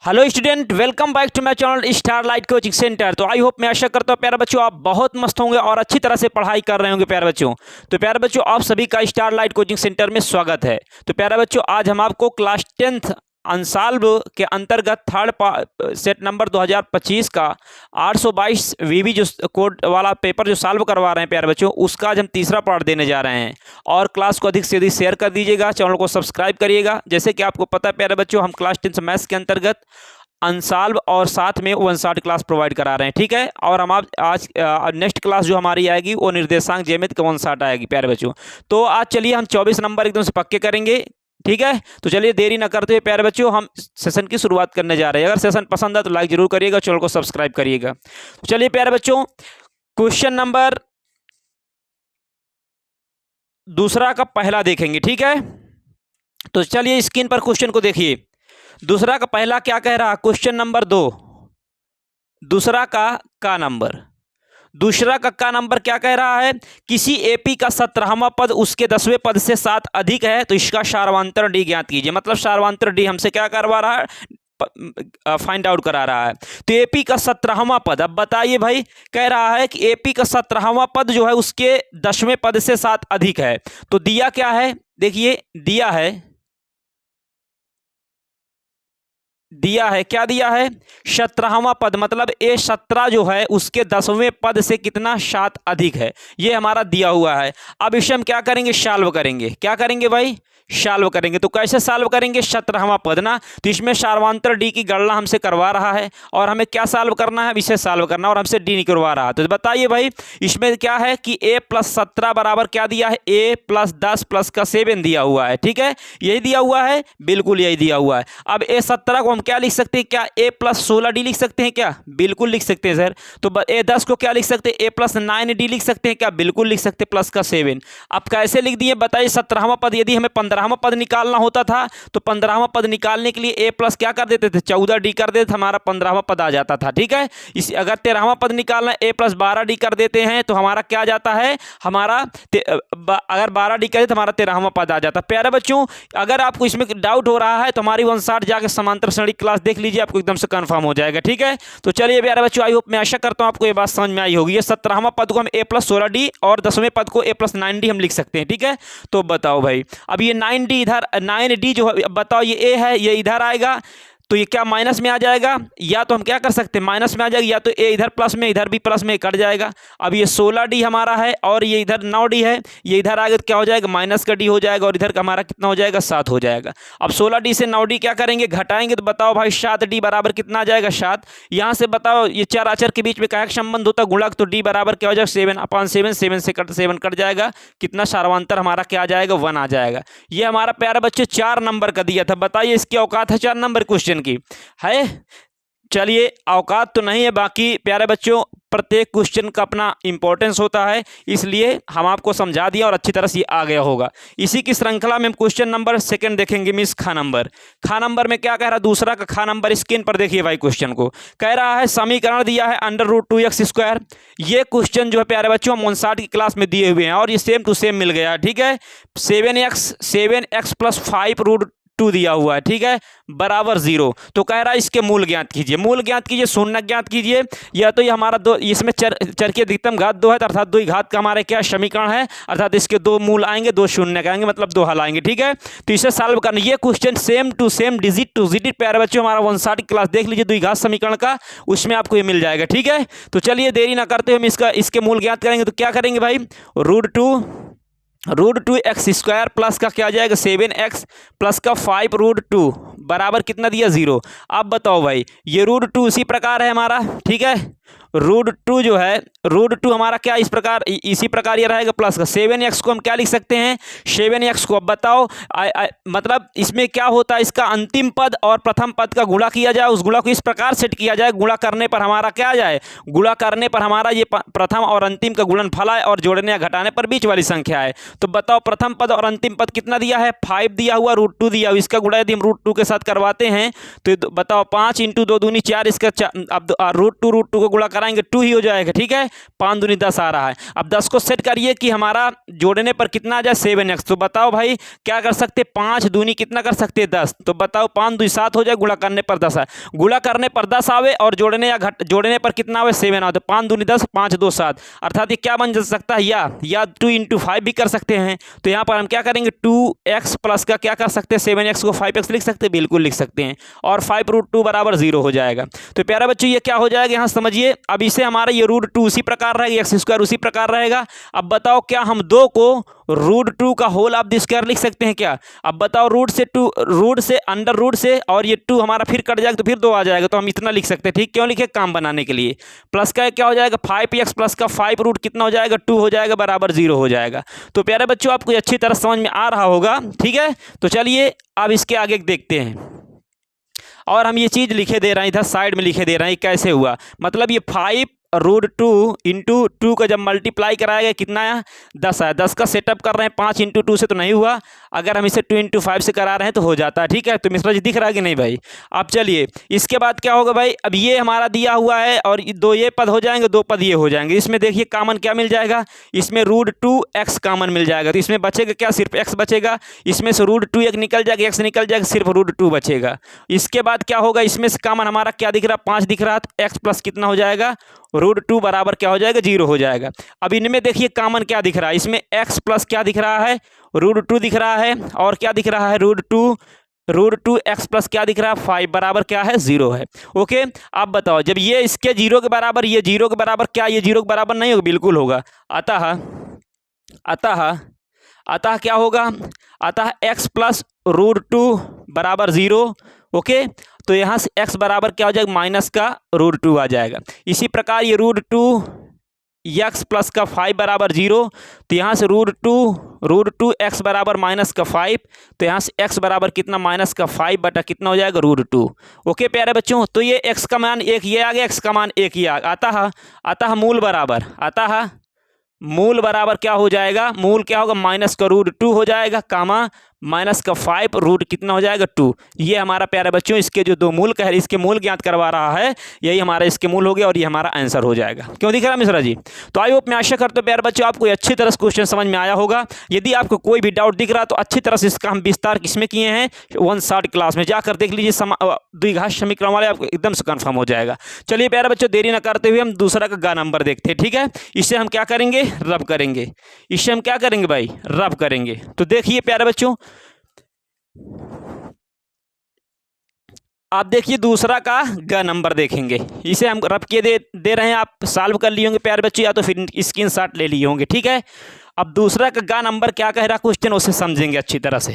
Hello student, welcome back to my channel Star Light coaching centre. तो I hope, मैं आशा करता हूँ प्यारे बच्चों आप बहुत मस्त होंगे और अच्छी तरह से पढ़ाई कर रहे होंगे प्यारे बच्चों। तो प्यारे बच्चों, आप सभी का स्टार लाइट कोचिंग सेंटर में स्वागत है। तो प्यारे बच्चों, आज हम आपको क्लास 10th अनसॉल्व के अंतर्गत थर्ड सेट नंबर 2025 का 822 वीवी जो कोड वाला पेपर जो सॉल्व करवा रहे हैं प्यारे बच्चों, उसका आज हम तीसरा पार्ट देने जा रहे हैं। और क्लास को अधिक से अधिक शेयर कर दीजिएगा, चैनल को सब्सक्राइब करिएगा। जैसे कि आपको पता है प्यारे बच्चों, हम क्लास 10th मैथ्स के अंतर्गत अनसॉल्व और साथ में वन शॉट क्लास प्रोवाइड करा रहे हैं, ठीक है। और हम आज नेक्स्ट क्लास जो हमारी आएगी वो निर्देशांक ज्यामिति का वन शॉट आएगी प्यारे बच्चों। तो आज चलिए हम 24 नंबर एकदम से पक्के करेंगे, ठीक है। तो चलिए देरी ना करते हुए प्यारे बच्चों हम सेशन की शुरुआत करने जा रहे हैं। अगर सेशन पसंद है तो लाइक जरूर करिएगा, चैनल को सब्सक्राइब करिएगा। तो चलिए प्यारे बच्चों, क्वेश्चन नंबर दूसरा का पहला देखेंगे, ठीक है। तो चलिए स्क्रीन पर क्वेश्चन को देखिए। दूसरा का पहला क्या कह रहा है, क्वेश्चन नंबर 2, दूसरा का नंबर, दूसरा का नंबर क्या कह रहा है, किसी एपी का 17वां पद उसके 10वें पद से 7 अधिक है तो इसका सार्वंतर डी ज्ञात कीजिए। मतलब सार्वंतर डी हमसे क्या करवा रहा है, फाइंड आउट करा रहा है। तो एपी का 17वां पद, अब बताइए भाई, कह रहा है कि एपी का 17वां पद जो है उसके 10वें पद से 7 अधिक है। तो दिया क्या है, देखिए दिया है क्या दिया है, 17वां पद, मतलब A17 जो है उसके 10वें पद से कितना 7 अधिक है, ये हमारा दिया हुआ है। अब इसे हम क्या करेंगे, सॉल्व करेंगे। क्या करेंगे भाई, सॉल्व करेंगे। तो कैसे सॉल्व करेंगे, 17वां पद ना, तो इसमें सार्वंतर डी की गणना हमसे करवा रहा है और हमें क्या सॉल्व करना है, इसे सॉल्व करना, और हमसे डी नहीं करवा रहा। तो बताइए भाई, इसमें क्या है कि A+17 बराबर क्या दिया है, A+10 प्लस का 7 दिया हुआ है, ठीक है। यही दिया हुआ है, बिल्कुल यही दिया हुआ है। अब A17 को हम क्या लिख सकते हैं, क्या A+16D लिख सकते हैं क्या, बिल्कुल लिख सकते हैं सर। तो A10 को क्या लिख सकते हैं, A+9D लिख सकते हैं क्या, बिल्कुल लिख सकते हैं, प्लस का 7। अब कैसे लिख दिए बताइए, 17वां पद, यदि हमें 15वां पद निकालना होता था तो 15वां पद निकालने के लिए A प्लस क्या कर देते थे, 14D कर देते, हमारा 15वां पद आ जाता था, ठीक है। इस अगर 13वां पद निकालना है, A+12D कर देते हैं तो हमारा क्या जाता है, हमारा अगर 12D करे तो हमारा 13वां पद आ जाता। प्यारे बच्चों, अगर आपको इसमें डाउट हो रहा है तो हमारी 160 जाके समांतर श्रेणी क्लास देख लीजिए, आपको एकदम से कंफर्म हो जाएगा, ठीक है। तो चलिए प्यारे बच्चों, आई होप, मैं आशा करता हूं आपको ये बात समझ में आई होगी। ये 17वां पद को हम A+16D और 10वें पद को A+9D हम लिख सकते हैं, ठीक है। तो बताओ भाई, अब ये 9D इधर, 9D जो है, बताओ ये A है, ये इधर आएगा तो ये क्या माइनस में आ जाएगा, या तो हम क्या कर सकते हैं, माइनस में आ जाएगा, या तो ए इधर प्लस में, इधर भी प्लस में कट जाएगा। अब ये 16D हमारा है और ये इधर 9D है, ये इधर आएगा तो क्या हो जाएगा, माइनस का D हो जाएगा, और इधर का हमारा कितना हो जाएगा, 7 हो जाएगा। अब 16D से 9D क्या करेंगे, घटाएंगे, तो बताओ भाई 7D बराबर कितना आ जाएगा, 7। यहाँ से बताओ ये चार अचर के बीच में क्या संबंध होता है, गुणक, तो D बराबर क्या हो जाएगा, 7/7, 7 से 7 कट जाएगा, कितना सार्वंतर हमारा क्या आ जाएगा, 1 आ जाएगा। ये हमारा प्यारे बच्चे 4 नंबर का दिया था। बताइए इसकी औकात है 4 नंबर क्वेश्चन की है। चलिए, औकात तो नहीं है, बाकी प्यारे बच्चों प्रत्येक क्वेश्चन का अपना इंपॉर्टेंस होता है, इसलिए हम आपको समझा दिया और अच्छी तरह से आ गया होगा। इसी की श्रृंखला में हम क्वेश्चन नंबर 2 देखेंगे, मिस खा नंबर में क्या कह रहा है, दूसरा का खा नंबर, स्क्रीन पर देखिए भाई। क्वेश्चन को कह रहा है समीकरण दिया है √2x²। ये क्वेश्चन जो है प्यारे बच्चों हम 59 की क्लास में दिए हुए हैं और ये सेम टू सेम मिल गया, ठीक है। 7x + 5√2 दिया हुआ है, ठीक है, बराबर 0। तो कह रहा है इसके मूल ज्ञात कीजिए, मूल ज्ञात कीजिए, शून्य ज्ञात कीजिए। या तो ये हमारा दो, इसमें चर की अधिकतम घात 2 है, अर्थात 2 घात का हमारे क्या समीकरण है, अर्थात इसके 2 मूल आएंगे, 2 शून्य आएंगे, मतलब 2 हल आएंगे, ठीक है। तो इसे सॉल्व करना, ये question same to same, digit to digit प्यारे बच्चों हमारा 59 क्लास देख लीजिए, 2 घात समीकरण का, उसमें आपको ये मिल जाएगा, ठीक है। तो चलिए देरी ना करते हम इसके मूल ज्ञात करेंगे। तो क्या करेंगे भाई, √2x² प्लस का क्या आ जाएगा, 7x प्लस का 5√2 बराबर कितना दिया, 0। अब बताओ भाई, ये √2 इसी प्रकार है हमारा, ठीक है। √2 जो है, √2 हमारा क्या इस प्रकार, इसी प्रकार ये रहेगा, प्लस का 7x को हम क्या लिख सकते हैं, 7x को। अब बताओ मतलब इसमें क्या होता है, इसका अंतिम पद और प्रथम पद का गुणा किया जाए, उस गुणा को इस प्रकार सेट किया जाए, गुणा करने पर हमारा क्या आ जाए, गुणा करने पर हमारा ये प्रथम और अंतिम का गुणनफल है और जोड़ने या घटाने पर बीच वाली संख्या है। तो बताओ प्रथम पद और अंतिम पद कितना दिया है, 5 दिया हुआ, √2 दिया हुआ, इसका गुणा यदि हम √2 के साथ करवाते हैं तो बताओ 5 × 2 दूनी 4, इसका अब √2 को गुणा कराएंगे 2 ही हो जाएगा। ठीक है, 5 दूनी 10 आ रहा है। अब 10 को सेट करिए कि हमारा जोड़ने पर कितना आ जाए 7x। तो बताओ भाई क्या कर सकते, 5 दूनी कितना कर सकते हैं 10। तो बताओ 5 दूनी 7 हो जाए, गुणा करने पर 10 है, गुणा करने पर 10 आवे और जोड़ने या जोड़ने पर कितना आवे 7 आवे। तो 5 दूनी 10, 5 2 7, अर्थात ये क्या बन सकता है, या 2 × 5 भी कर सकते हैं। तो यहाँ पर हम क्या करेंगे 2x प्लस का क्या कर सकते हैं 7x को 5x लिख सकते हैं, बिल्कुल लिख सकते हैं, और 5√2 बराबर 0 हो जाएगा। तो प्यारे बच्चों ये क्या हो जाएगा यहाँ समझिए। अब इसे हमारा ये √2 उसी प्रकार रहेगा, x² उसी प्रकार रहेगा। अब बताओ क्या हम 2 को √2 का होल ऑफ द स्क्वायर लिख सकते हैं क्या। अब बताओ रूट से अंडर रूट से, और ये 2 हमारा फिर कट जाएगा तो फिर 2 आ जाएगा, तो हम इतना लिख सकते हैं। ठीक, क्यों लिखे, काम बनाने के लिए। प्लस का क्या हो जाएगा 5x प्लस का 5 कितना हो जाएगा 2 हो जाएगा, बराबर 0 हो जाएगा। तो प्यारे बच्चों आपको अच्छी तरह समझ में आ रहा होगा। ठीक है, तो चलिए अब इसके आगे देखते हैं। और हम ये चीज़ लिखे दे रहे हैं, इधर साइड में लिखे दे रहे हैं कैसे हुआ। मतलब ये 5√2 × 2 का जब मल्टीप्लाई कराएगा कितना है 10 है। 10 का सेटअप कर रहे हैं, 5 × 2 से तो नहीं हुआ, अगर हम इसे 2 × 5 से करा रहे हैं तो हो जाता है। ठीक है, तो मिश्रा जी दिख रहा है कि नहीं भाई। अब चलिए इसके बाद क्या होगा भाई, अब ये हमारा दिया हुआ है और 2 ये पद हो जाएंगे, 2 पद ये हो जाएंगे। इसमें देखिए कॉमन क्या मिल जाएगा, इसमें √2x कॉमन मिल जाएगा। तो इसमें बचेगा क्या, सिर्फ x बचेगा। इसमें से √2 एक निकल जाएगा, x निकल जाएगा, सिर्फ √2 बचेगा। इसके बाद क्या होगा, इसमें से कॉमन हमारा क्या दिख रहा, 5 दिख रहा, तो x प्लस कितना हो जाएगा √2 बराबर क्या हो जाएगा 0 हो जाएगा। अब इनमें देखिए कॉमन क्या दिख रहा है, इसमें x प्लस क्या दिख रहा है √2 दिख रहा है, और क्या दिख रहा है √2 x प्लस क्या दिख रहा है 5 बराबर क्या है 0 है। ओके, अब बताओ जब ये इसके 0 के बराबर, ये 0 के बराबर, क्या ये 0 के बराबर नहीं होगा, बिल्कुल होगा। अतः क्या होगा, अतः x प्लस √2 बराबर 0। ओके, तो यहाँ से x बराबर क्या हो जाएगा, माइनस का √2 आ जाएगा। इसी प्रकार ये √2 x प्लस का 5 बराबर 0, तो यहाँ से √2 x बराबर माइनस का 5, तो यहाँ से x बराबर कितना माइनस का 5 बटा कितना हो जाएगा √2। ओके प्यारे बच्चों, तो ये x का मान 1 ये आ गया, x का मान 1 ये आ गया। अतः मूल बराबर क्या हो जाएगा, मूल क्या होगा माइनस का √2 हो जाएगा, कामा माइनस का 5 रूट कितना हो जाएगा 2। ये हमारा प्यारे बच्चों इसके जो 2 मूल कह रहे इसके मूल ज्ञात करवा रहा है, यही हमारा इसके मूल हो गया और ये हमारा आंसर हो जाएगा। क्यों दिख रहा है मिश्रा जी। तो आई होप मैं आशा करता हूं प्यारे बच्चों आपको अच्छी तरह से क्वेश्चन समझ में आया होगा। यदि आपको कोई भी डाउट दिख रहा तो अच्छी तरह से इसका हम विस्तार किसमें किए हैं 160 क्लास में, जाकर देख लीजिए। द्विघात समीकरण वाले आपको एकदम से कन्फर्म हो जाएगा। चलिए प्यारे बच्चों देरी न करते हुए हम दूसरा का ग नंबर देखते हैं। ठीक है, इससे हम क्या करेंगे, रब करेंगे। इससे हम क्या करेंगे भाई, रब करेंगे। तो देखिए प्यारे बच्चों आप देखिए दूसरा का ग नंबर देखेंगे, इसे हम रब किए दे रहे हैं, आप सॉल्व कर लिए होंगे प्यारे बच्चों, या तो फिर स्क्रीनशॉट ले लिए होंगे। ठीक है, अब दूसरा का ग नंबर क्या कह रहा क्वेश्चन, उसे समझेंगे अच्छी तरह से।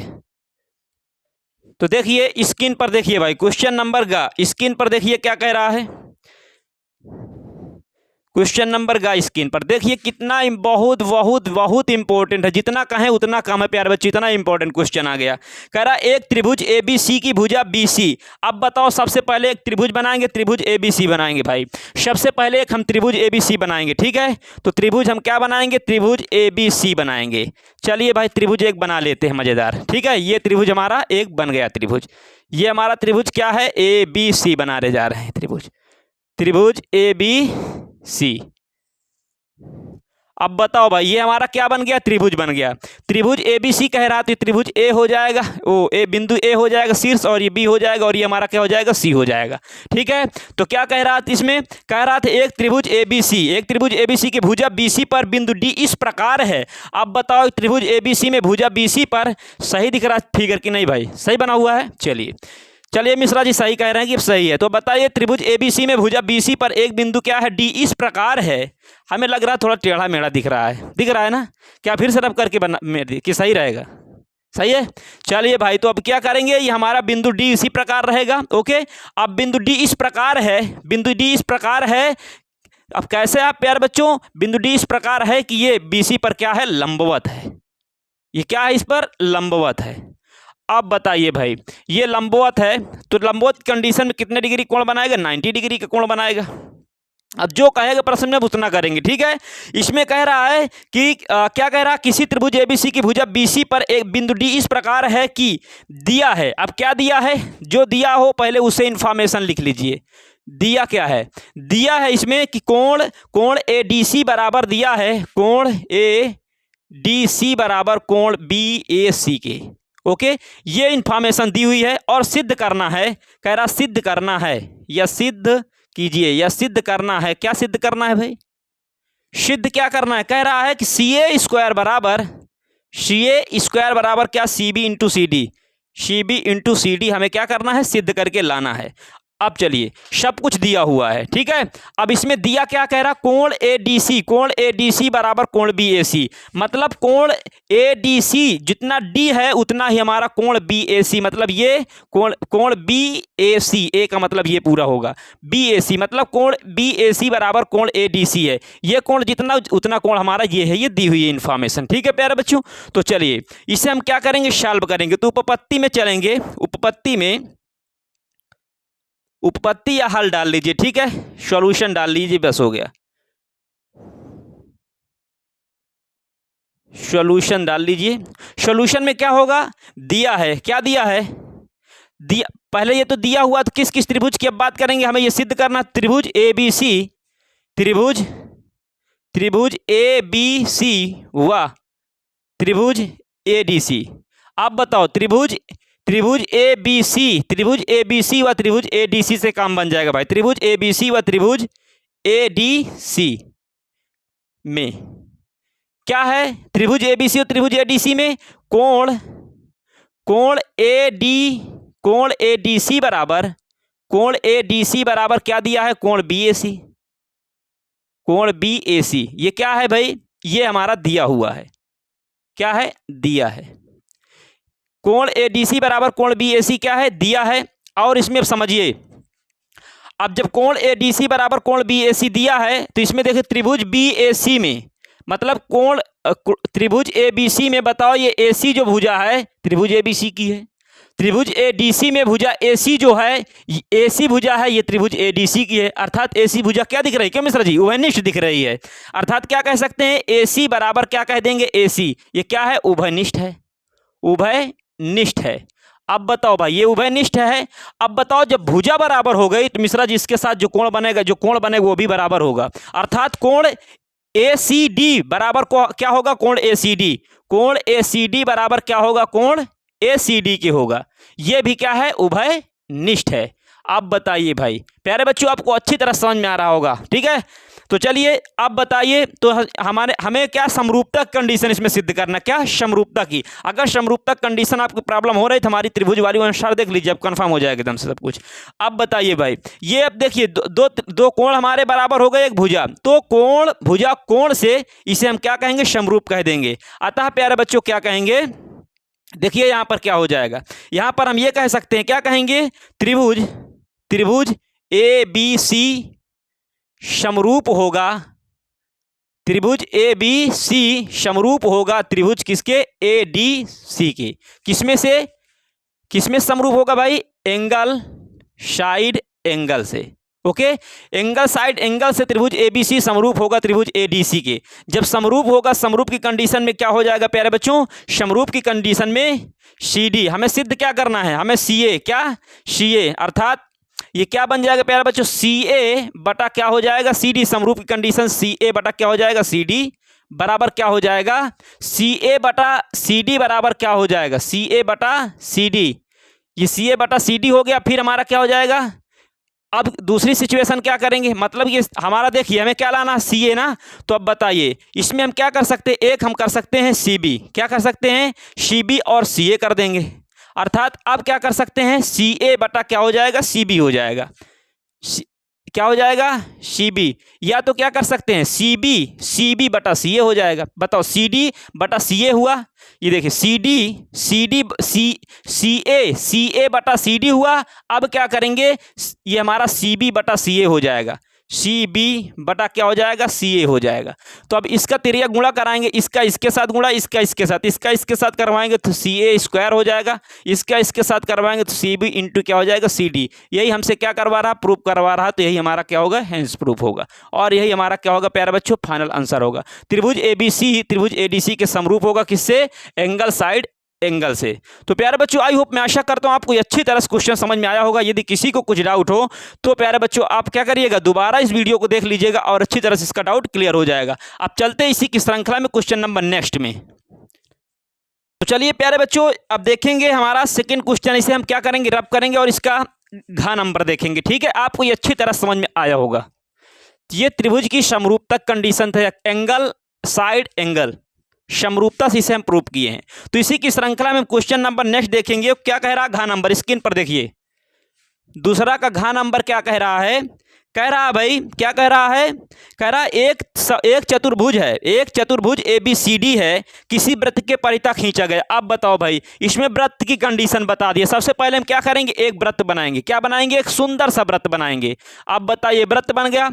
तो देखिए स्क्रीन पर देखिए भाई, क्वेश्चन नंबर ग स्क्रीन पर देखिए क्या कह रहा है। क्वेश्चन नंबर ग स्क्रीन पर देखिए कितना बहुत बहुत बहुत इंपॉर्टेंट है, जितना कहें उतना कम है प्यारे बच्चे, इतना इंपॉर्टेंट क्वेश्चन आ गया। कह रहा एक त्रिभुज ABC की भुजा BC। अब बताओ सबसे पहले एक त्रिभुज बनाएंगे, त्रिभुज ABC बनाएंगे भाई। सबसे पहले एक हम त्रिभुज ABC बनाएंगे। ठीक है, तो त्रिभुज हम क्या बनाएंगे, त्रिभुज ABC बनाएंगे। चलिए भाई त्रिभुज एक बना लेते हैं मजेदार। ठीक है, ये त्रिभुज हमारा एक बन गया त्रिभुज। ये हमारा त्रिभुज क्या है ABC बनाने जा रहे हैं, त्रिभुज ABC। अब बताओ भाई ये हमारा क्या बन गया, त्रिभुज बन गया। त्रिभुज ABC कह रहा तो त्रिभुज A हो जाएगा, बिंदु A हो जाएगा शीर्ष, और ये B हो जाएगा, और ये हमारा क्या हो जाएगा C हो जाएगा। ठीक है, तो क्या कह रहा था इसमें, कह रहा था एक त्रिभुज ABC की भुजा BC पर बिंदु D इस प्रकार है। अब बताओ त्रिभुज ABC में भुजा BC पर सही दिख रहा फिगर कि नहीं भाई, सही बना हुआ है। चलिए मिश्रा जी सही कह रहे हैं कि सही है। तो बताइए त्रिभुज ABC में भुजा BC पर एक बिंदु क्या है D इस प्रकार है। हमें लग रहा है थोड़ा टेढ़ा मेढ़ा दिख रहा है ना, क्या फिर से रब करके बना कि सही रहेगा, सही है। चलिए भाई तो अब क्या करेंगे, ये हमारा बिंदु D इसी प्रकार रहेगा। ओके, अब बिंदु D इस प्रकार है, अब कैसे आप प्यारे बच्चों, बिंदु D इस प्रकार है कि ये BC पर क्या है, लंबवत है। ये क्या है, इस पर लंबवत है। अब बताइए भाई ये लंबवत है, तो लंबवत कंडीशन में कितने डिग्री कोण बनाएगा, 90 डिग्री का कोण बनाएगा। अब जो कहेगा प्रश्न में उतना करेंगे, ठीक है। इसमें कह रहा है कि क्या कह रहा है, किसी त्रिभुज एबीसी की भुजा बीसी पर एक बिंदु डी इस प्रकार है कि दिया है। अब क्या दिया है, जो दिया हो पहले उसे इंफॉर्मेशन लिख लीजिए। दिया क्या है, दिया है इसमें कि कोण ए डी सी बराबर दिया है, कोण ए डी सी बराबर कोण बी ए सी के। ओके, ये इंफॉर्मेशन दी हुई है और सिद्ध करना है, कह रहा सिद्ध करना है या सिद्ध कीजिए या सिद्ध करना है। क्या सिद्ध करना है भाई, सिद्ध क्या करना है, कह रहा है कि सी ए स्क्वायर बराबर क्या, C B into C D हमें क्या करना है, सिद्ध करके लाना है। अब चलिए, सब कुछ दिया हुआ है, ठीक है। अब इसमें दिया क्या कह रहा, कोण ए डी सी बराबर कोण बी ए सी, मतलब कोण ए डी सी जितना डी है उतना ही हमारा कोण बी ए सी, मतलब ये कोण बी ए सी, ए का मतलब ये पूरा होगा, बी ए सी मतलब कोण बी ए सी बराबर कोण ए डी सी है। ये कोण जितना उतना कोण हमारा ये है, ये दी हुई है इन्फॉर्मेशन, ठीक है प्यारे बच्चों। तो चलिए इसे हम क्या करेंगे, सॉल्व करेंगे। तो उपपत्ति में चलेंगे, उपपत्ति या हल डाल लीजिए, ठीक है, सॉल्यूशन डाल लीजिए, बस हो गया। सॉल्यूशन डाल लीजिए। सॉल्यूशन में क्या होगा, दिया है, क्या दिया है, दिया पहले ये तो दिया हुआ, तो किस किस त्रिभुज की अब बात करेंगे, हमें ये सिद्ध करना, त्रिभुज ए बी सी, त्रिभुज ए बी सी व त्रिभुज ए डी सी। आप बताओ, त्रिभुज ए बी सी व त्रिभुज ए डी सी से काम बन जाएगा भाई। त्रिभुज ए बी सी व त्रिभुज ए डी सी में क्या है, त्रिभुज ए बी सी और त्रिभुज ए डी सी में कोण ए डी सी बराबर क्या दिया है, कोण बी ए सी। ये क्या है भाई, ये हमारा दिया हुआ है, क्या है, दिया है। कोण ए डी सी बराबर कोण बी ए सी क्या है, दिया है। और इसमें अब समझिए, अब जब कोण ए डी सी बराबर कोण बी ए सी दिया है, तो इसमें देखिए त्रिभुज बी ए सी में, मतलब कोण त्रिभुज ए बी सी में बताओ, ये ए सी जो भुजा है त्रिभुज ए बी सी की है। त्रिभुज ए डी सी में भुजा ए सी जो है, ए सी भुजा है, ये त्रिभुज ए डी सी की है। अर्थात ए सी भुजा क्या दिख रही है, क्यों मिश्रा जी, उभयनिष्ठ दिख रही है। अर्थात क्या कह सकते हैं, ए सी बराबर क्या कह देंगे, ए सी, ये क्या है, उभयनिष्ठ है, उभयनिष्ठ है। अब बताओ भाई, ये उभयनिष्ठ है। अब बताओ, जब भुजा बराबर हो गई तो मिश्रा जी इसके साथ जो कोण बनेगा वो भी बराबर होगा। अर्थात कोण ए सी डी बराबर क्या होगा, कोण ए सी डी बराबर क्या होगा, कोण ए सी डी के होगा। ये भी क्या है, उभयनिष्ठ है। अब बताइए भाई प्यारे बच्चों, आपको अच्छी तरह समझ में आ रहा होगा, ठीक है। तो चलिए अब बताइए, तो हमें क्या समरूपता कंडीशन इसमें सिद्ध करना, क्या समरूपता की। अगर समरूपता कंडीशन आपको प्रॉब्लम हो रही तो हमारी त्रिभुज वाली अनुसार देख लीजिए, अब कंफर्म हो जाएगा एकदम से सब कुछ। अब बताइए भाई, ये अब देखिए दो कोण हमारे बराबर हो गए, एक भुजा, तो भुजा कोण से इसे हम क्या कहेंगे, समरूप कह देंगे। अतः प्यारे बच्चों क्या कहेंगे, देखिए यहां पर क्या हो जाएगा, यहां पर हम ये कह सकते हैं, क्या कहेंगे, त्रिभुज ए बी सी समरूप होगा, त्रिभुज ए बी सी समरूप होगा त्रिभुज किसके, ए डी सी के। किसमें समरूप होगा भाई, एंगल साइड एंगल से। ओके, एंगल साइड एंगल से त्रिभुज ए बी सी समरूप होगा त्रिभुज ए डी सी के। जब समरूप होगा, समरूप की कंडीशन में क्या हो जाएगा प्यारे बच्चों, समरूप की कंडीशन में सी डी, हमें सिद्ध क्या करना है, हमें सी ए, क्या सी ए, अर्थात ये क्या बन जाएगा प्यारे बच्चों, सी ए बटा क्या हो जाएगा, सी डी। समरूप की कंडीशन सी ए बटा क्या हो जाएगा, सी डी बराबर क्या हो जाएगा, सी ए बटा सी डी बराबर क्या हो जाएगा, सी ए बटा सी डी। ये सी ए बटा सी डी हो गया। फिर हमारा क्या हो जाएगा, अब दूसरी सिचुएशन क्या करेंगे, मतलब ये हमारा देखिए हमें क्या लाना, सी ए ना। तो अब बताइए इसमें हम क्या कर सकते हैं, एक हम कर सकते हैं सी बी, क्या कर सकते हैं, सी बी और सी ए कर देंगे। अर्थात अब क्या कर सकते हैं, सी ए बटा क्या हो जाएगा, सी बी हो जाएगा। क्या हो जाएगा, सी बी। या तो क्या कर सकते हैं, सी बी बटा सी ए हो जाएगा। बताओ, सी डी बटा सी ए हुआ, ये देखिए सी ए बटा सी डी हुआ। अब क्या करेंगे, ये हमारा सी बी बटा सी ए हो जाएगा। सी बी बटा क्या हो जाएगा, सी ए हो जाएगा। तो अब इसका तिरिया गुणा कराएंगे, इसका इसके साथ गुणा, इसका इसके साथ करवाएंगे तो सी ए स्क्वायर हो जाएगा, इसका इसके साथ करवाएंगे तो सी बी इंटू क्या हो जाएगा, सी डी। यही हमसे क्या करवा रहा, प्रूफ करवा रहा, तो यही हमारा क्या होगा, हेंस प्रूफ होगा। और यही हमारा क्या होगा प्यारे बच्चों, फाइनल आंसर होगा। त्रिभुज एबीसी ही त्रिभुज एडीसी के समरूप होगा, किससे, एंगल साइड एंगल से। तो प्यारे बच्चों आई होप, मैं आशा करता हूं आपको अच्छी तरह से क्वेश्चन समझ में आया होगा। यदि किसी को कुछ डाउट हो तो प्यारे बच्चों आप क्या करिएगा, दोबारा इस वीडियो को देख लीजिएगा और अच्छी तरह से इसका डाउट क्लियर हो जाएगा। अब चलते इसी की श्रृंखला में क्वेश्चन नंबर नेक्स्ट में। तो चलिए प्यारे बच्चों अब देखेंगे हमारा सेकंड क्वेश्चन। इसे हम क्या करेंगे, रब करेंगे और इसका घ नंबर देखेंगे। ठीक है, आपको ये अच्छी तरह समझ में आया होगा। ये त्रिभुज की समरूपता कंडीशन है, एंगल साइड एंगल, समरूपता से इसे हम प्रूव किए हैं। तो इसी की श्रृंखला में क्वेश्चन नंबर नेक्स्ट देखेंगे। क्या कह रहा है, घ नंबर स्क्रीन पर देखिए। दूसरा का घ नंबर क्या कह रहा है, कह रहा है भाई, क्या कह रहा है, कह रहा है एक चतुर्भुज है, एक चतुर्भुज ए बी सी डी है, किसी वृत्त के परितः खींचा गया। अब बताओ भाई, इसमें वृत्त की कंडीशन बता दिए। सबसे पहले हम क्या करेंगे, एक वृत्त बनाएंगे। क्या बनाएंगे, एक सुंदर सा वृत्त बनाएंगे। अब बताइए, वृत्त बन गया,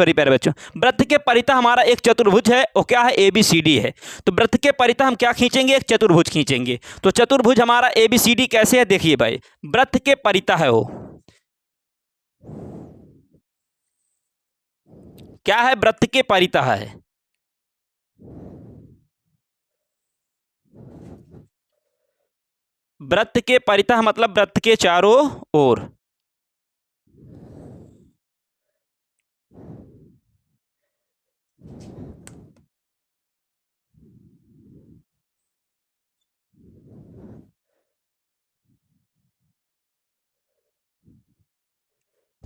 प्यारे बच्चों, वृत्त के परितः हमारा एक चतुर्भुज है, वो क्या है, ए बी सी डी है। तो वृत्त के परितः हम क्या खींचेंगे, एक चतुर्भुज खींचेंगे। तो चतुर्भुज हमारा ए बी सी डी कैसे है, देखिए भाई, वृत्त के परितः है, वो क्या है, वृत्त के परितः है। वृत्त के परितः मतलब वृत्त के चारों ओर।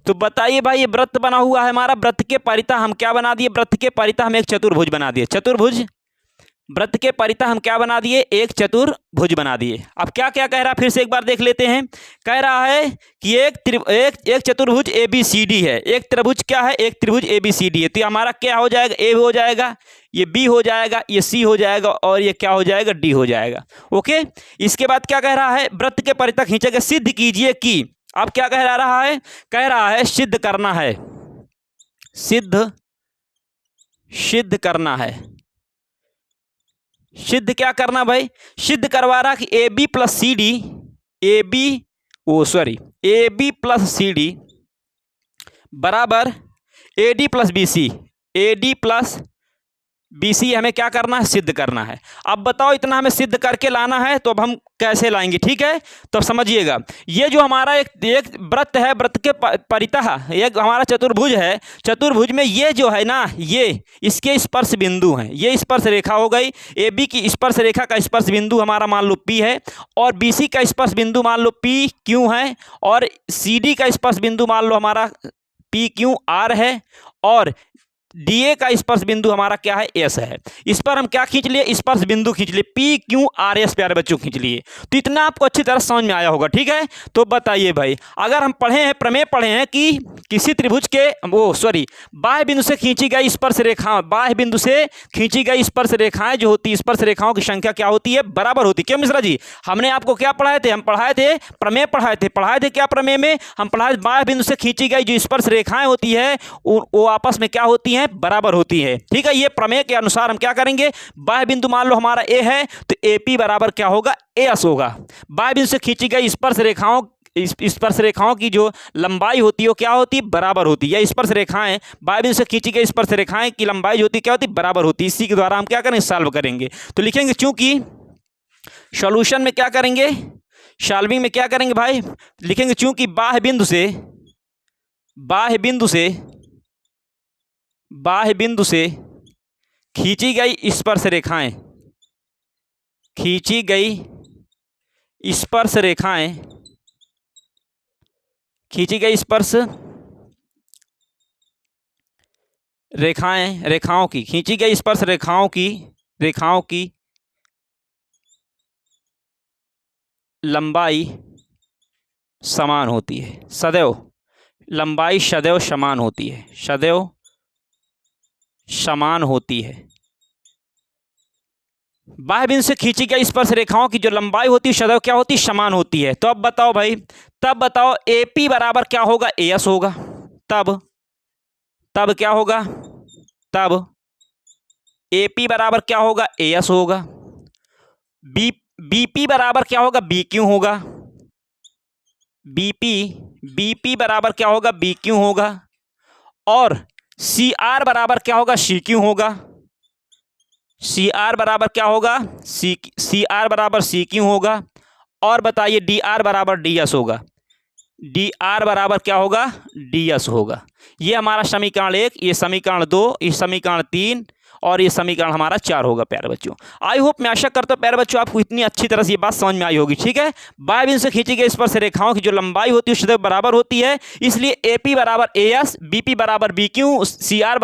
तो बताइए भाई, ये वृत्त बना हुआ है हमारा, वृत्त के परितः हम क्या बना दिए, वृत्त के परितः हम एक चतुर्भुज बना दिए। चतुर्भुज, वृत्त के परितः हम क्या बना दिए, एक चतुर्भुज बना दिए। अब क्या क्या कह रहा है, फिर से एक बार देख लेते हैं। कह रहा है कि एक चतुर्भुज ए बी सी डी है। एक त्रिभुज क्या है, एक त्रिभुज ए बी सी डी है। तो हमारा क्या हो जाएगा, ए हो जाएगा, ये बी हो जाएगा, ये सी हो जाएगा और ये क्या हो जाएगा, डी हो जाएगा। ओके, इसके बाद क्या कह रहा है, वृत्त के परितः खींचा गया, सिद्ध कीजिए कि। अब क्या कह रहा है, कह रहा है सिद्ध करना है, सिद्ध करना है। सिद्ध क्या करना भाई, सिद्ध करवा रहा कि A B plus C D, A B plus C D बराबर A D plus B C, A D plus B C हमें क्या करना है, सिद्ध करना है। अब बताओ, इतना हमें सिद्ध करके लाना है, तो अब हम कैसे लाएंगे, ठीक है। तो समझिएगा, ये जो हमारा एक वृत्त है, वृत्त के परितः एक हमारा चतुर्भुज है। चतुर्भुज में ये जो है ना, ये इसके स्पर्श बिंदु हैं, ये स्पर्श रेखा हो गई। ए बी की स्पर्श रेखा का स्पर्श बिंदु हमारा मान लो पी है, और बी सी का स्पर्श बिंदु मान लो पी क्यू है, और सी डी का स्पर्श बिंदु मान लो हमारा पी क्यू आर है, और डीए का स्पर्श बिंदु हमारा क्या है, एस है। इस पर हम क्या खींच लिए, स्पर्श बिंदु खींच लिए, पी क्यू आर एस प्यारे बच्चों खींच लिए। तो इतना आपको अच्छी तरह समझ में आया होगा, ठीक है। तो बताइए भाई, अगर हम पढ़े हैं, प्रमेय पढ़े हैं कि किसी त्रिभुज के बाह्य बिंदु से खींची गई स्पर्श रेखा, बाह्य बिंदु से खींची गई स्पर्श रेखाएं जो होती है, स्पर्श रेखाओं की संख्या क्या होती है, बराबर होती है। क्यों मिश्रा जी, हमने आपको क्या पढ़ाए थे, हम पढ़ाए थे प्रमेय, पढ़ाए थे क्या प्रमेय में, हम पढ़ाए बाह्य बिंदु से खींची गई जो स्पर्श रेखाएं होती है वो आपस में क्या होती हैं, बराबर होती है। ठीक है, ये प्रमेय के अनुसार हम क्या करेंगे, बाह्य बिंदु मान लो हमारा ए है, तो एपी बराबर क्या होगा, एस होगा। बाह्य बिंदु से खींची गई स्पर्श रेखाओं की जो लंबाई होती है वो क्या होती है, बराबर होती है। या स्पर्श रेखाएं, बाह्य बिंदु से खींची गई स्पर्श रेखाएं की लंबाई जो होती है क्या होती है, बराबर होती है। इसी के द्वारा हम क्या करेंगे, सॉल्व करेंगे। तो लिखेंगे, चूंकि सॉल्यूशन में क्या करेंगे, सॉल्विंग में क्या करेंगे भाई, लिखेंगे चूंकि बाह्य बिंदु से खींची गई स्पर्श रेखाएं, रेखाओं की लंबाई समान होती है, सदैव लंबाई सदैव समान होती है, सदैव समान होती है। बाह्य बिंदु से खींची गई स्पर्श रेखाओं की जो लंबाई होती है सदैव क्या होती है, समान होती है। तो अब बताओ भाई, तब बताओ AP बराबर क्या होगा, AS होगा। तब क्या होगा, तब AP बराबर क्या होगा, AS होगा। BP बराबर क्या होगा, BQ होगा। BP बराबर क्या होगा, BQ होगा। और CR बराबर क्या होगा, CQ होगा। CR बराबर क्या होगा, CR बराबर CQ होगा। और बताइए DR बराबर DS होगा। DR बराबर क्या होगा, DS होगा। ये हमारा समीकरण 1, ये समीकरण 2, ये समीकरण 3 और ये समीकरण हमारा 4 होगा प्यारे बच्चों। आई होप, मैं आशा करता हूँ प्यारे बच्चों आपको इतनी अच्छी तरह से ये बात समझ में आई होगी। ठीक है, बाह्य बिंदु से खींची गई स्पर्श रेखाओं की जो लंबाई होती है सदैव बराबर होती है, इसलिए AP बराबर AS, BP बराबर BQ, CR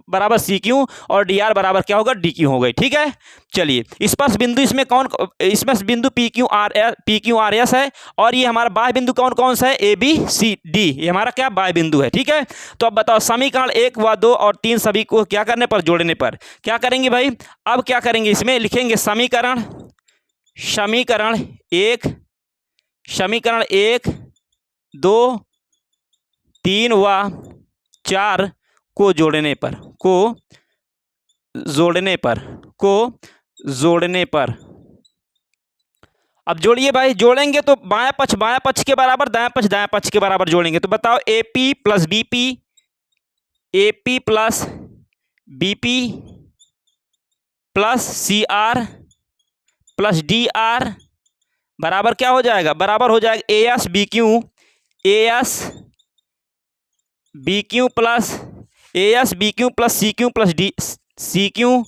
बराबर CQ और DR बराबर क्या होगा, DQ हो गई। ठीक है, चलिए स्पर्श बिंदु इसमें कौन, स्पर्श बिंदु PQRS है और ये हमारा बाह्य बिंदु कौन कौन सा है, ABCD, ये हमारा क्या बाह्य बिंदु है। ठीक है, तो अब बताओ समीकरण 1 व 2 और 3 सभी को क्या करने पर, जोड़ने पर क्या करेंगे भाई, अब क्या करेंगे, इसमें लिखेंगे समीकरण 1, 2, 3 व 4 को जोड़ने पर अब जोड़िए भाई, जोड़ेंगे तो बायां पक्ष के बराबर, दायां पक्ष के बराबर जोड़ेंगे। तो बताओ AP plus BP plus CR plus DR बराबर क्या हो जाएगा, बराबर हो जाएगा AS BQ plus CQ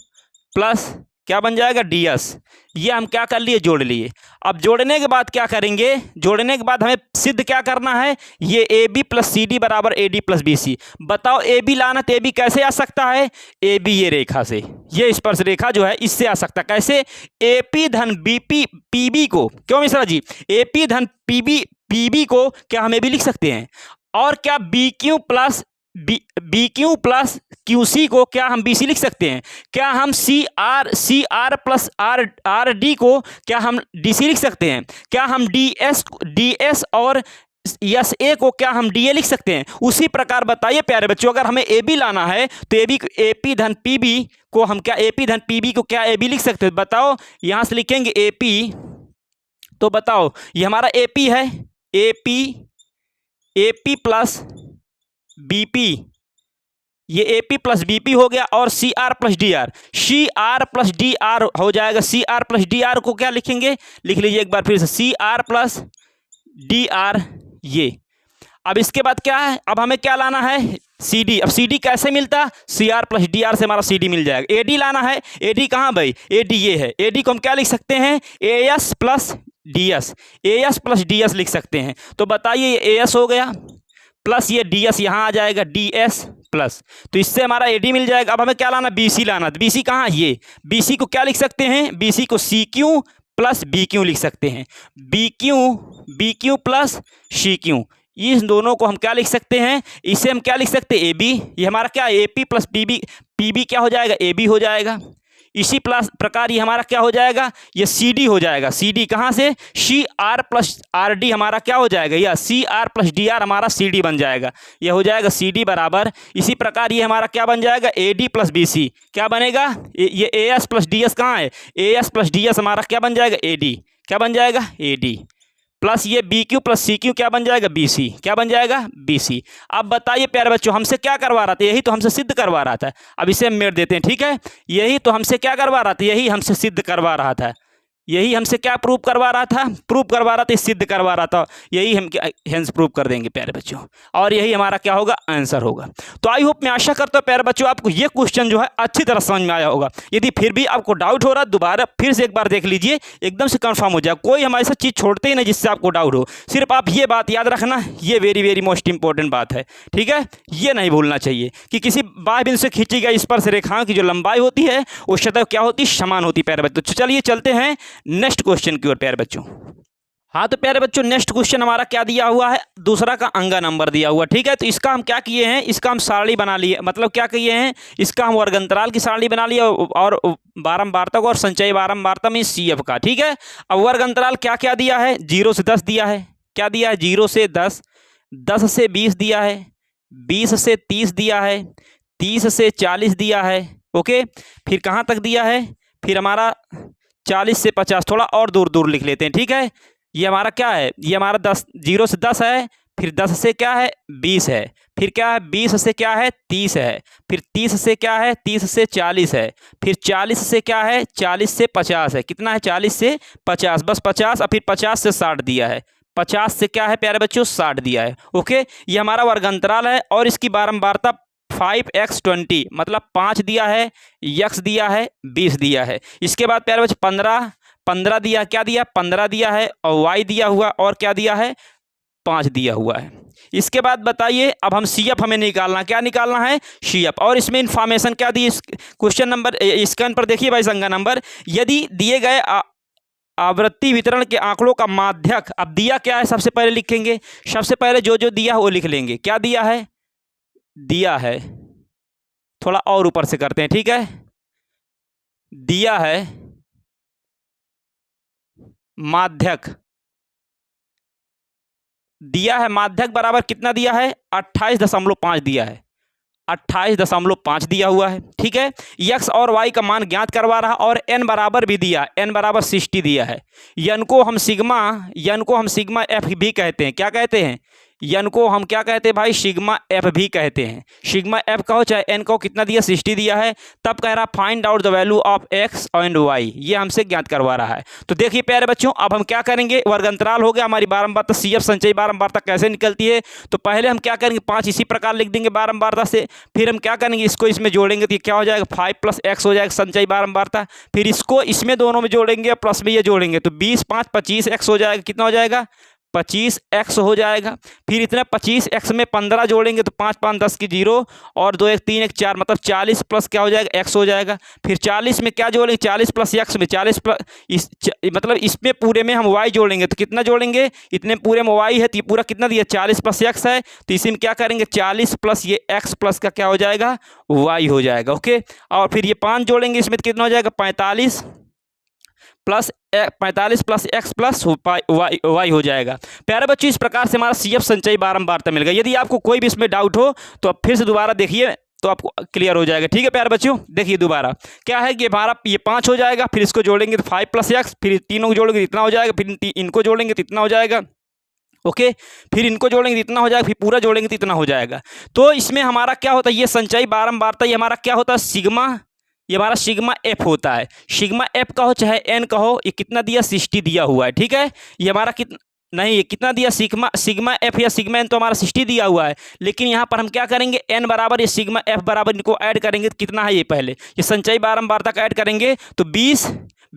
plus क्या बन जाएगा, DS। ये हम क्या कर लिए, जोड़ लिए। अब जोड़ने के बाद क्या करेंगे, जोड़ने के बाद हमें सिद्ध क्या करना है, ये AB प्लस CD बराबर AD प्लस BC। बताओ AB लाना, तो AB कैसे आ सकता है, AB ये रेखा से, ये स्पर्श रेखा जो है इससे आ सकता है। कैसे, AP धन BP PB को, क्यों मिश्रा जी, AP धन PB को क्या हम AB लिख सकते हैं, और क्या BQ प्लस QC को क्या हम BC लिख सकते हैं, क्या हम CR प्लस RD को क्या हम DC लिख सकते हैं, क्या हम DS और SA को क्या हम DA लिख सकते हैं। उसी प्रकार बताइए प्यारे बच्चों, अगर हमें AB लाना है तो AP धन PB को हम क्या, AP धन PB को क्या AB लिख सकते हैं। बताओ, यहां से लिखेंगे AP, तो बताओ ये हमारा AP है, AP प्लस BP, ये AP प्लस BP हो गया, और CR प्लस DR हो जाएगा। CR प्लस DR को क्या लिखेंगे, लिख लीजिए एक बार फिर से, CR प्लस DR। ये अब इसके बाद क्या है, अब हमें क्या लाना है, CD। अब CD कैसे मिलता, CR प्लस DR से हमारा CD मिल जाएगा। AD लाना है, AD कहाँ भाई, AD ये है, AD को हम क्या लिख सकते हैं, AS प्लस DS लिख सकते हैं। तो बताइए ये AS हो गया, प्लस ये DS यहाँ आ जाएगा, DS प्लस, तो इससे हमारा AD मिल जाएगा। अब हमें क्या लाना, BC लाना। तो BC कहाँ, ये BC को क्या लिख सकते हैं, BC को CQ प्लस BQ लिख सकते हैं। BQ प्लस CQ, इस दोनों को हम क्या लिख सकते हैं, इसे हम क्या लिख सकते हैं, AB। ये हमारा क्या, AP प्लस PB क्या हो जाएगा, AB हो जाएगा। इसी प्रकार ये हमारा क्या हो जाएगा, ये CD हो जाएगा। CD कहाँ से, CR प्लस RD हमारा क्या हो जाएगा, या CR प्लस DR हमारा CD बन जाएगा। ये हो जाएगा CD बराबर, इसी प्रकार ये हमारा क्या बन जाएगा, AD प्लस BC क्या बनेगा, ये AS प्लस DS कहाँ है, AS प्लस DS हमारा क्या बन जाएगा, AD, क्या बन जाएगा, AD प्लस ये BQ प्लस CQ क्या बन जाएगा, BC, क्या बन जाएगा, BC। अब बताइए प्यारे बच्चों, हमसे क्या करवा रहा था, यही तो हमसे सिद्ध करवा रहा था। अब इसे हम मेट देते हैं। ठीक है, यही तो हमसे क्या करवा रहा था, यही हमसे सिद्ध करवा रहा था, यही हमसे क्या प्रूव करवा रहा था, सिद्ध करवा रहा था। यही हम हेंस प्रूव कर देंगे प्यारे बच्चों, और यही हमारा क्या होगा, आंसर होगा। तो आई होप, मैं आशा करता हूँ प्यारे बच्चों आपको ये क्वेश्चन जो है अच्छी तरह समझ में आया होगा। यदि फिर भी आपको डाउट हो रहा है, दोबारा फिर से एक बार देख लीजिए, एकदम से कंफर्म हो जाए। कोई हमारे साथ चीज़ छोड़ते ही नहीं जिससे आपको डाउट हो। सिर्फ आप ये बात याद रखना, ये वेरी मोस्ट इंपॉर्टेंट बात है। ठीक है, ये नहीं भूलना चाहिए कि किसी बाह्य बिंदु से खींची गई स्पर्श रेखाओं की जो लंबाई होती है वो सदैव क्या होती है, समान होती है प्यारे बच्चों। तो चलिए चलते हैं नेक्स्ट क्वेश्चन की ओर प्यारे बच्चों। हाँ तो प्यारे बच्चों नेक्स्ट क्वेश्चन हमारा क्या दिया हुआ है, दूसरा का अंगा नंबर दिया हुआ, ठीक है। तो इसका हम क्या किए हैं, इसका हम सारणी बना लिए, मतलब क्या किए हैं, इसका हम वर्गंतराल की सारणी बना लिया और बारंबारता और संचयी बारंबारता में CF का, ठीक है। अब वर्गंतराल क्या क्या दिया है, 0 से 10 दिया है, क्या दिया है 0 से 10, 10 से 20 दिया है, 20 से 30 दिया है, 30 से 40 दिया है, ओके। फिर कहाँ तक दिया है, फिर हमारा 40 से 50, थोड़ा और दूर दूर लिख लेते हैं, ठीक है। ये हमारा क्या है, ये हमारा 10, 0 से 10 है, फिर 10 से क्या है 20 है, फिर क्या है 20 से क्या है 30 है, फिर 30 से क्या है 30 से 40 है, फिर 40 से क्या है 40 से 50 है, कितना है 40 से 50, बस 50, और फिर 50 से 60 दिया है, 50 से क्या है प्यारे बच्चों 60 दिया है, ओके। ये हमारा वर्गंतराल है और इसकी बारंबारता 5x20 मतलब 5 दिया है, x दिया है, 20 दिया है। इसके बाद प्यारे बच्चे 15 दिया, क्या दिया 15 दिया है, और y दिया हुआ, और क्या दिया है 5 दिया हुआ है। इसके बाद बताइए अब हम CF हमें निकालना, क्या निकालना है CF, और इसमें इंफॉर्मेशन क्या दी, क्वेश्चन नंबर स्क्रीन पर देखिए भाई संख्या नंबर, यदि दिए गए आवृत्ति वितरण के आंकड़ों का माध्यक, अब दिया क्या है सबसे पहले लिखेंगे, सबसे पहले जो जो दिया है वो लिख लेंगे, क्या दिया है, दिया है, थोड़ा और ऊपर से करते हैं, ठीक है, दिया है माध्यक, दिया है माध्यक बराबर कितना दिया है 28.5 दिया है, 28.5 दिया हुआ है, ठीक है। x और y का मान ज्ञात करवा रहा और n बराबर भी दिया, n बराबर 60 दिया है। n को हम सिग्मा f भी कहते हैं, क्या कहते हैं, n को हम क्या कहते हैं भाई सिग्मा f भी कहते हैं, सिग्मा f कहो चाहे n को, कितना दिया 60 दिया है। तब कह रहा find out the value of x and y, ये हमसे ज्ञात करवा रहा है। तो देखिए प्यारे बच्चों अब हम क्या करेंगे, वर्गंतराल हो गया, हमारी बारंबारता CF संचयी बारंबारता कैसे निकलती है, तो पहले हम क्या करेंगे 5 इसी प्रकार लिख देंगे बारंबारता से, फिर हम क्या करेंगे इसको इसमें जोड़ेंगे तो ये क्या हो जाएगा 5 + x हो जाएगा संचयी बारंबारता, फिर इसको इसमें दोनों में जोड़ेंगे प्लस में ये जोड़ेंगे तो 20 5 25x हो जाएगा, कितना हो जाएगा 25x हो जाएगा। फिर इतना 25x में 15 जोड़ेंगे तो 5 5 10 की 0 और 2 1 3 1 4 मतलब 40 प्लस क्या हो जाएगा x हो जाएगा। फिर 40 में क्या जोड़ेंगे 40 प्लस x में 40 प्लस मतलब इसमें पूरे में हम y जोड़ेंगे तो कितना जोड़ेंगे, इतने पूरे में y है तो ये पूरा कितना दिया 40 प्लस x है, तो इसी में क्या करेंगे 40 प्लस ये x प्लस का क्या हो जाएगा y हो जाएगा, ओके। और फिर ये 5 जोड़ेंगे इसमें तो कितना हो जाएगा 45 प्लस x प्लस y हो जाएगा। प्यारे बच्चों इस प्रकार से हमारा CF संचयी बारंबारता मिल गया। यदि आपको कोई भी इसमें डाउट हो तो आप फिर से दोबारा देखिए तो आपको क्लियर हो जाएगा, ठीक है प्यारे बच्चों। देखिए दोबारा क्या है कि हमारा ये 5 हो जाएगा, फिर इसको जोड़ेंगे तो 5 + x, फिर तीनों को जोड़ेंगे इतना हो जाएगा, फिर इनको जोड़ेंगे तो इतना हो जाएगा, ओके। फिर इनको जोड़ेंगे तो इतना हो जाएगा, फिर पूरा जोड़ेंगे तो इतना हो जाएगा। तो इसमें हमारा क्या होता है, ये संचयी बारंबारता ये हमारा क्या होता है सिग्मा, ये हमारा सिग्मा f होता है। सिग्मा f कहो चाहे n कहो, ये कितना दिया 60 दिया हुआ है, ठीक है। ये हमारा कितना नहीं, ये कितना दिया सिग्मा f या सिग्मा n तो हमारा 60 दिया हुआ है, लेकिन यहाँ पर हम क्या करेंगे n बराबर ये सिग्मा f बराबर इनको ऐड करेंगे तो कितना है ये पहले ये संचयी बारंबारता का ऐड करेंगे तो 20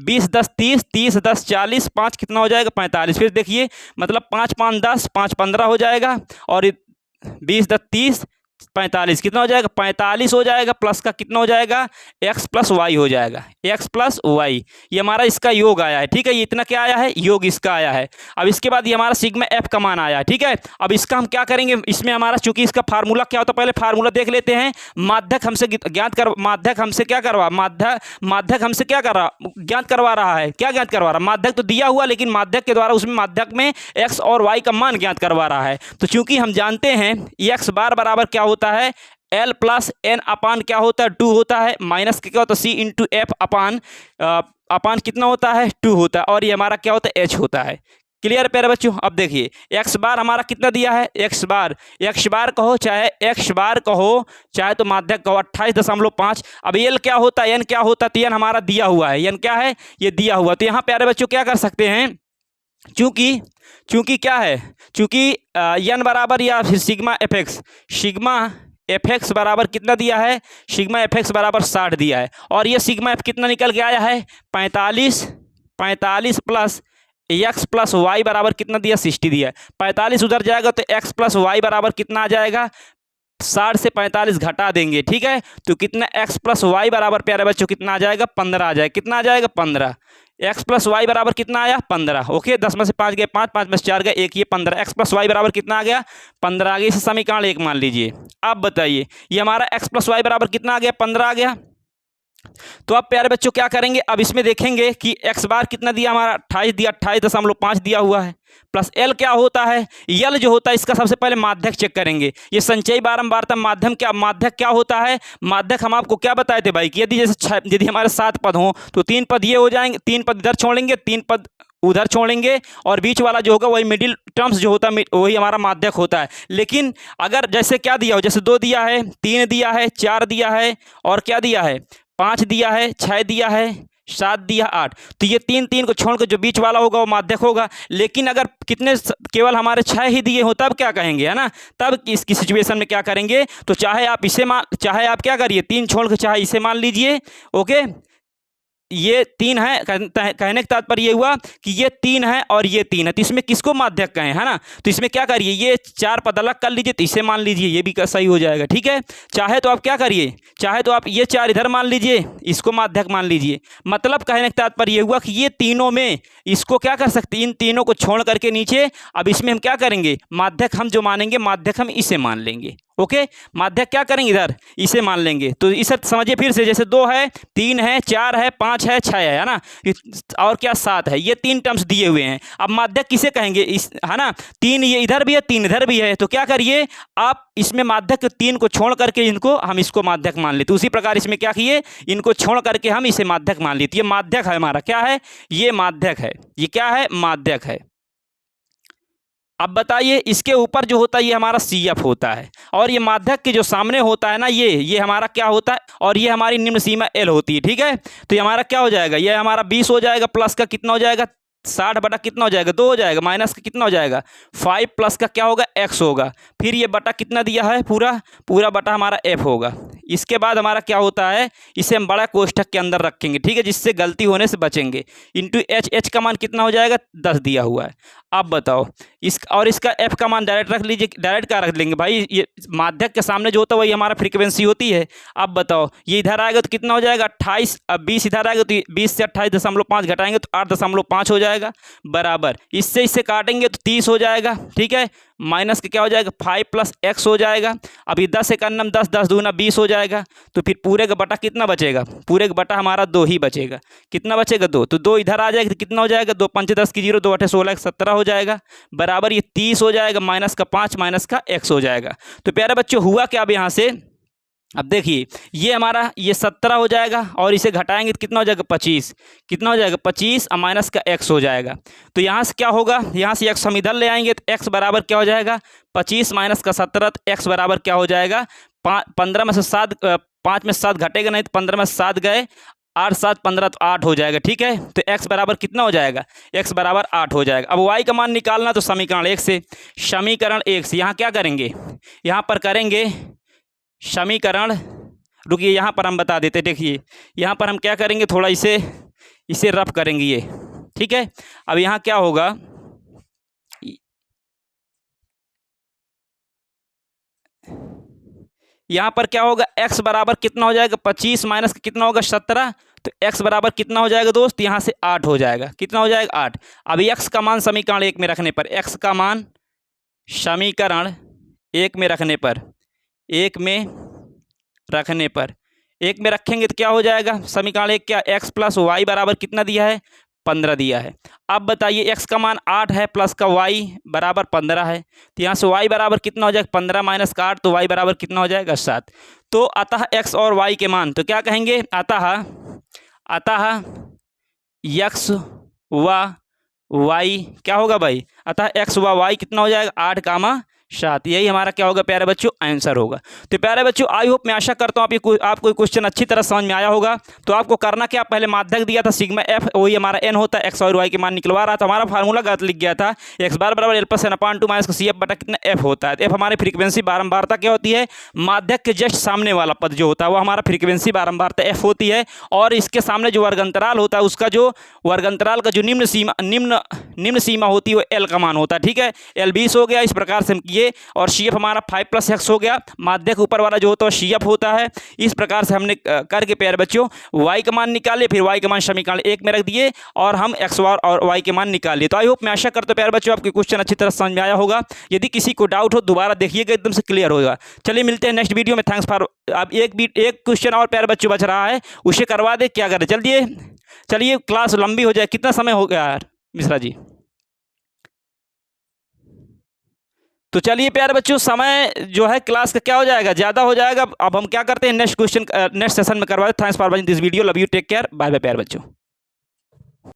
10 30 30 10 40 5 कितना हो जाएगा 45। फिर देखिए मतलब 5 5 10 5 15 हो जाएगा और 20 10 30 45 कितना हो जाएगा 45 हो जाएगा, प्लस का कितना हो जाएगा x प्लस वाई हो जाएगा, x प्लस वाई ये हमारा इसका योग आया है, ठीक है। ये इतना क्या आया है योग इसका आया है। अब इसके बाद ये हमारा सिग्मा f का मान आया है, ठीक है। अब इसका हम क्या करेंगे, इसमें हमारा चूंकि इसका फार्मूला क्या होता है पहले फार्मूला देख लेते हैं। माध्यक हमसे ज्ञात कर, माध्यक हमसे क्या करवा माध्यक हमसे क्या कर रहा ज्ञात करवा रहा है, क्या ज्ञात करवा रहा है माध्यक तो दिया हुआ, लेकिन माध्यक के द्वारा उसमें माध्यक में x और y का मान ज्ञात करवा रहा है। तो चूंकि हम जानते हैं x बार बराबर क्या होता है L प्लस n अपान क्या होता है 2 होता है, माइनस क्या होता है C इंटू एफ अपान कितना होता है 2 होता है, और ये हमारा क्या होता है h होता है। क्लियर प्यारे बच्चों। अब देखिए x बार हमारा कितना दिया है x बार कहो चाहे तो माध्यक कहो 28.5। अब l क्या होता है n क्या होता है, तो n हमारा दिया हुआ है, n क्या है ये दिया हुआ। तो यहाँ प्यारे बच्चों क्या कर सकते हैं, चूंकि क्या है चूंकि n बराबर या फिर सिग्मा एफ एक्स बराबर कितना दिया है सिग्मा एफ एक्स बराबर 60 दिया है, और ये सिग्मा एफ कितना निकल के आया है 45 प्लस एक्स प्लस वाई बराबर कितना दिया 60 दिया है। 45 उधर जाएगा तो एक्स प्लस वाई बराबर कितना आ जाएगा 60 से 45 घटा देंगे, ठीक है। तो कितना x प्लस वाई बराबर प्यारे बच्चों कितना आ जाएगा 15 आ जाएगा, कितना आ जाएगा 15। एक्स प्लस वाई बराबर कितना आया 15। ओके, 10 में से 5 गए 5, 5 में से 4 गए 1, ये 15। एक्स प्लस वाई बराबर कितना आ गया 15 आ गया। इसे समीकरण 1 मान लीजिए। अब बताइए ये हमारा एक्स प्लस वाई बराबर कितना आ गया 15 आ गया। तो अब प्यारे बच्चों क्या करेंगे, अब इसमें देखेंगे कि एक्स बार कितना दिया हमारा 28 दिया, 28.5 दिया हुआ है। प्लस एल क्या होता है, यल जो होता है इसका सबसे पहले माध्यक चेक करेंगे। ये संचयी बारंबारता माध्यम क्या, माध्यक क्या होता है, माध्यक हम आपको क्या बताए थे भाई कि यदि जैसे यदि हमारे 7 पद हों तो 3 पद ये हो जाएंगे, 3 पद इधर छोड़ेंगे 3 पद उधर छोड़ेंगे और बीच वाला जो होगा वही मिडिल टर्म्स जो होता है वही हमारा माध्यक होता है। लेकिन अगर जैसे क्या दिया हो, जैसे 2 दिया है, 3 दिया है, 4 दिया है और क्या दिया है 5 दिया है, 6 दिया है, 7 दिया 8, तो ये 3 को छोड़कर जो बीच वाला होगा वो माध्यक होगा। लेकिन अगर कितने केवल हमारे 6 ही दिए हो तब क्या कहेंगे, है ना, तब इसकी सिचुएशन में क्या करेंगे, तो चाहे आप इसे चाहे आप क्या करिए 3 छोड़ के चाहे इसे मान लीजिए। ओके, ये 3 है, कहने का तात्पर्य ये हुआ कि ये 3 है और ये 3 है, तो इसमें किसको माध्यक कहें, है ना। तो इसमें क्या करिए ये 4 पद अलग कर लीजिए, तो इसे मान लीजिए, ये भी सही हो जाएगा। ठीक है, चाहे तो आप क्या करिए, चाहे तो आप ये 4 इधर मान लीजिए, इसको माध्यक मान लीजिए। मतलब कहने का तात्पर्य ये हुआ कि ये तीनों में इसको क्या कर सकते, इन तीनों को छोड़ करके नीचे, अब इसमें हम क्या करेंगे, माध्यक हम जो मानेंगे माध्यक हम इसे मान लेंगे। ओके, माध्यक क्या करेंगे इधर इसे मान लेंगे। तो इसे समझिए फिर से, जैसे 2 है, 3 है, 4 है, 5 है, 6 है ना, और क्या 7 है, ये 3 टर्म्स दिए हुए हैं। अब माध्यक किसे कहेंगे इस, है ना, 3 ये इधर भी है 3 इधर भी है, तो क्या करिए आप इसमें माध्यक 3 को छोड़ करके इनको हम इसको माध्यक मान लेते। उसी प्रकार इसमें क्या किए, इनको छोड़ करके हम इसे माध्यक मान लेते। ये माध्यक है हमारा, क्या है ये माध्यक है, ये क्या है माध्यक है। अब बताइए इसके ऊपर जो होता है ये हमारा CF होता है और ये माध्यक के जो सामने होता है ना ये हमारा क्या होता है, और ये हमारी निम्न सीमा L होती है। ठीक है, तो ये हमारा क्या हो जाएगा, ये हमारा 20 हो जाएगा, प्लस का कितना हो जाएगा 60 बटा कितना हो जाएगा 2 हो जाएगा, माइनस का कितना हो जाएगा 5, प्लस का क्या होगा x होगा, फिर ये बटा कितना दिया है पूरा बटा हमारा f होगा। इसके बाद हमारा क्या होता है, इसे हम बड़ा कोष्ठक के अंदर रखेंगे। ठीक है, जिससे गलती होने से बचेंगे। इंटू h का मान कितना हो जाएगा 10 दिया हुआ है। अब बताओ इसका f का मान डायरेक्ट रख लीजिए, डायरेक्ट का रख लेंगे भाई, ये माध्यक के सामने जो होता है वही हमारा फ्रीक्वेंसी होती है। अब बताओ ये इधर आएगा तो कितना हो जाएगा 28, अब 20 इधर आएगा तो 20 से 28.5 घटाएंगे तो 8.5 हो जाएगा, बराबर इससे काटेंगे तो 30 हो जाएगा। ठीक है, माइनस का क्या हो जाएगा 5 प्लस x हो जाएगा। अब ये 10 एक अन्नम 10, 10 दूना 20 हो जाएगा, तो फिर पूरे का बटा कितना बचेगा, पूरे का बटा हमारा 2 ही बचेगा। कितना बचेगा 2, तो 2 इधर आ जाएगा तो कितना हो जाएगा 2 5 10 की 0, 2 8 16 17 हो जाएगा, बराबर ये 30 हो जाएगा, माइनस का 5 माइनस का x हो जाएगा। तो प्यारे बच्चों हुआ क्या अब यहाँ से, अब देखिए ये हमारा ये 17 हो जाएगा और इसे घटाएंगे तो कितना हो जाएगा 25, कितना हो जाएगा 25 और माइनस का x हो जाएगा। तो यहाँ से क्या होगा, यहाँ से x हम इधर ले आएंगे तो x बराबर क्या हो जाएगा 25 माइनस का 17, तो x बराबर क्या हो जाएगा 15 में से 7, 5 में 7 घटेगा नहीं तो 15 में 7 गए 8 7 15 तो 8 हो जाएगा। ठीक है, तो x बराबर कितना हो जाएगा, x बराबर 8 हो जाएगा। अब y का मान निकालना तो समीकरण 1 से, समीकरण 1 से यहाँ क्या करेंगे, यहाँ पर करेंगे समीकरण, रुकिए यहाँ पर हम बता देते, देखिए यहाँ पर हम क्या करेंगे थोड़ा इसे रफ करेंगे ये। ठीक है, अब यहाँ क्या होगा, यहाँ पर क्या होगा x बराबर कितना हो जाएगा 25 माइनस कितना होगा 17, तो x बराबर कितना हो जाएगा दोस्त, यहाँ से 8 हो जाएगा, कितना हो जाएगा 8। अब x का मान समीकरण 1 में रखने पर, x का मान समीकरण 1 में रखने पर, 1 में रखेंगे तो क्या हो जाएगा समीकरण 1 क्या, x प्लस वाई बराबर कितना दिया है 15 दिया है। अब बताइए x का मान 8 है, प्लस का y बराबर 15 है, तो यहाँ से y बराबर कितना हो जाएगा 15 माइनस का 8, तो y बराबर कितना हो जाएगा 7। तो अतः x और y के मान तो क्या कहेंगे, अतः x व y क्या होगा भाई, अतः x व y कितना हो जाएगा 8, 7, यही हमारा क्या होगा प्यारे बच्चों आंसर होगा। तो प्यारे बच्चों आई होप मैं आशा करता हूँ आपको क्वेश्चन अच्छी तरह समझ में आया होगा। तो आपको करना क्या, पहले माध्यक दिया था सिग्मा एफ, वही हमारा एन होता है, एक्स और वाई के मान निकलवा रहा था, हमारा फार्मूला गलत लिख गया था, एक्स बार बराबर एल प्लस एन अपान 2 माइनस सी एफ बटा कितना एफ होता है। एफ हमारी फ्रीक्वेंसी बारंबारता क्या होती है, माध्यक के जस्ट सामने वाला पद जो होता है वो हमारा फ्रीक्वेंसी बारंबारता एफ होती है, और इसके सामने जो वर्गंतराल होता है उसका जो वर्गंतराल का जो निम्न सीमा होती है वो एल का मान होता है। ठीक है, एल 20 हो गया। इस प्रकार से हम किए ए और सी एफ हमारा 5 + x हो गया। माध्यक ऊपर वाला जो होता है सी एफ होता है। इस प्रकार से हमने करके प्यारे बच्चों y का मान निकाले, फिर y के मान समीकरण 1 में रख दिए और हम x और y के मान निकाल लिए। तो आई होप, मैं आशा करता हूं प्यारे बच्चों आपके क्वेश्चन अच्छी तरह समझ में आया होगा। यदि किसी को डाउट हो दोबारा देखिएगा, एकदम से क्लियर होगा। चलिए मिलते हैं नेक्स्ट वीडियो में। Thanks for. अब एक क्वेश्चन और प्यारे बच्चों बच रहा है, उसे करवा दे, क्या करें? चलिए क्लास लंबी हो जाए। कितना समय हो गया यार मिश्रा जी? तो चलिए प्यारे बच्चों, समय जो है क्लास का क्या हो जाएगा, ज़्यादा हो जाएगा। अब हम क्या करते हैं, नेक्स्ट सेशन में करवाते हैं। Thanks for watching this video. Love you, take care, bye bye प्यारे बच्चों।